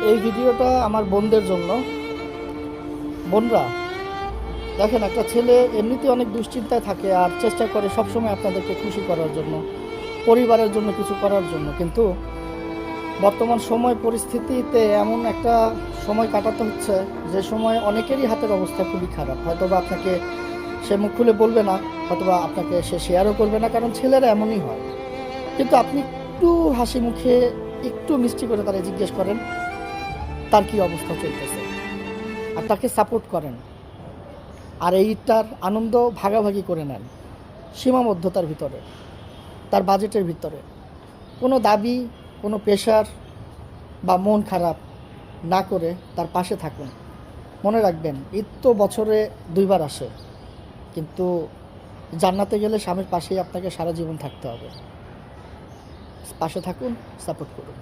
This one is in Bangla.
এই ভিডিওটা আমার বোনদের জন্য। বোনরা, দেখেন, একটা ছেলে এমনিতে অনেক দুশ্চিন্তায় থাকে আর চেষ্টা করে সবসময় আপনাদেরকে খুশি করার জন্য, পরিবারের জন্য কিছু করার জন্য, কিন্তু বর্তমান সময় পরিস্থিতিতে এমন একটা সময় কাটাতে হচ্ছে যে সময় অনেকেরই হাতের অবস্থা খুবই খারাপ। হয়তোবা আপনাকে সে মুখ খুলে বলবে না, হয়তোবা আপনাকে সে শেয়ারও করবে না, কারণ ছেলেরা এমনই হয়। কিন্তু আপনি একটু হাসি মুখে, একটু মিষ্টি করে তারা জিজ্ঞেস করেন তার কি অবস্থা চলতেছে, আর তাকে সাপোর্ট করেন, আর এইটার আনন্দ ভাগাভাগি করে নেন সীমাবদ্ধতার ভিতরে, তার বাজেটের ভিতরে। কোনো দাবি, কোনো প্রেশার বা মন খারাপ না করে তার পাশে থাকুন। মনে রাখবেন, ঈদ তো বছরে 2বার আসে, কিন্তু জান্নাতে গেলে স্বামীর পাশেই আপনাকে সারা জীবন থাকতে হবে। পাশে থাকুন, সাপোর্ট করুন।